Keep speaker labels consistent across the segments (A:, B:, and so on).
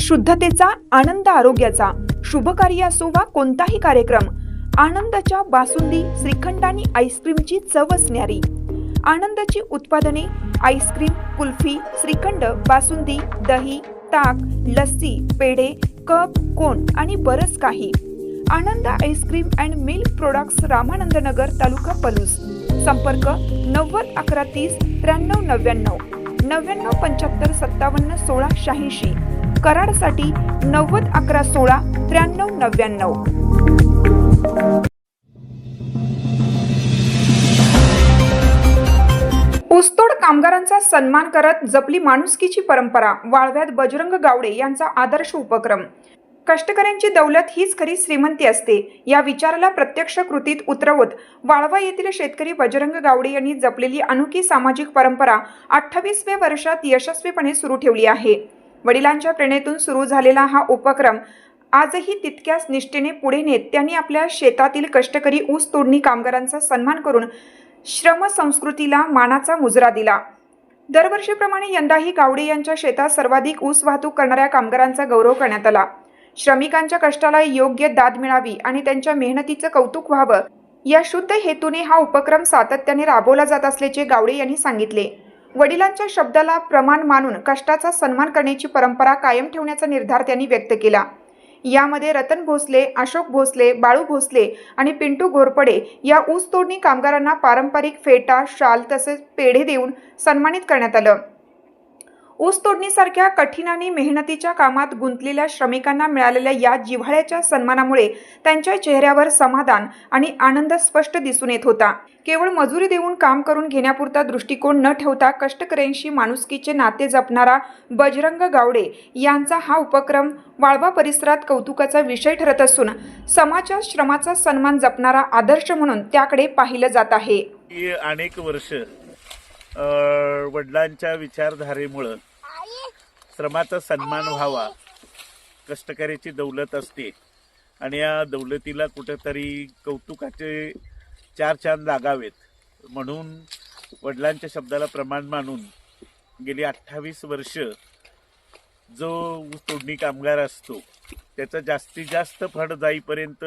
A: शुद्धतेचा, आनंद आरोग्याचा, शुभ कार्य असो वा कोणताही कार्यक्रम, आनंदाच्या बासुंदी, श्रीखंड आणि आईस्क्रीमची चव असणारी आनंदाची उत्पादने, आईस्क्रीम, कुल्फी, श्रीखंड, बासुंदी, दही, ताक, लस्सी, पेढे, कप, कोन आणि बरंच काही. Anand ice cream and milk products, Ramanand Nagar, taluka Palus. संपर्क 90 11 30 93 99 99 75 57 16 86. कराडसाठी 90 11 16 93 99. ऊसतोड कामगारांचा सन्मान करत जपली माणुसकीची परंपरा. वाळव्यात बजरंग गावडे यांचा आदर्श उपक्रम. कष्टकऱ्यांची दौलत हीच खरी श्रीमंती असते, या विचाराला प्रत्यक्ष कृतीत उतरवत वाळवा येथील शेतकरी बजरंग गावडे यांनी जपलेली अनोखी सामाजिक परंपरा 28व्या वर्षात यशस्वीपणे सुरू ठेवली आहे. वडिलांच्या प्रेरणेतून सुरू झालेला हा उपक्रम आजही तितक्याच निष्ठेने पुढे नेत त्यांनी आपल्या शेतातील कष्टकरी ऊस तोडणी कामगारांचा सन्मान करून श्रम संस्कृतीला मानाचा मुजरा दिला. दरवर्षीप्रमाणे यंदाही गावडे यांच्या शेतात सर्वाधिक ऊस वाहतूक करणाऱ्या कामगारांचा गौरव करण्यात आला. श्रमिकांच्या कष्टाला योग्य दाद मिळावी आणि त्यांच्या मेहनतीचं कौतुक व्हावं या शुद्ध हेतूने हा उपक्रम सातत्याने राबवला जात असल्याचे गावडे यांनी सांगितले. वडिलांच्या शब्दाला प्रमाण मानून कष्टाचा सन्मान करण्याची परंपरा कायम ठेवण्याचा निर्धार त्यांनी व्यक्त केला. यामध्ये रतन भोसले, अशोक भोसले, बाळू भोसले आणि पिंटू घोरपडे या ऊस तोडणी कामगारांना पारंपरिक फेटा, शाल तसेच पेढे देऊन सन्मानित करण्यात आलं. ऊस तोडणीसारख्या कठीण आणि मेहनतीच्या कामात गुंतलेल्या श्रमिकांना मिळालेल्या या जिव्हाळ्याच्या सन्मानामुळे त्यांच्या चेहऱ्यावर समाधान आणि आनंद स्पष्ट दिसून येत होता. केवळ मजुरी देऊन काम करून घेण्यापुरता दृष्टिकोन न ठेवता कष्टकऱ्यांशी माणुसकीचे नाते जपणारा बजरंग गावडे यांचा हा उपक्रम वाळवा परिसरात कौतुकाचा विषय ठरत असून समाजाच्या श्रमाचा सन्मान जपणारा आदर्श म्हणून त्याकडे पाहिलं जात आहे.
B: अनेक वर्ष वडिलांच्या विचारधारेमुळं श्रमाचा सन्मान व्हावा, कष्टकऱ्याची दौलत असते आणि या दौलतीला कुठेतरी कौतुकाचे चार चांद लागावेत म्हणून वडिलांच्या शब्दाला प्रमाण मानून गेली 28 वर्ष जो ऊस तोडणी कामगार असतो त्याचा जास्तीत जास्त फळ जाईपर्यंत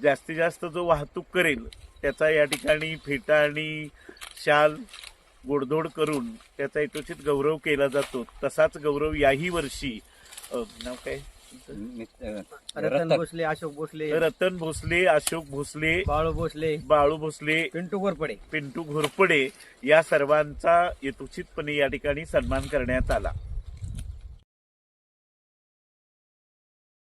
B: जास्तीत जास्त जो वाहतूक करेल त्याचा या ठिकाणी फेटा आणि शाल गोडधोड करून त्याचा यथोचित गौरव केला जातो. तसाच गौरव याही वर्षी नाव काय,
C: रतन भोसले, अशोक भोसले,
B: अशोक भोसले, बाळू भोसले,
C: पिंटू घोरपडे
B: या सर्वांचा यथोचितपणे या ठिकाणी सन्मान करण्यात आला.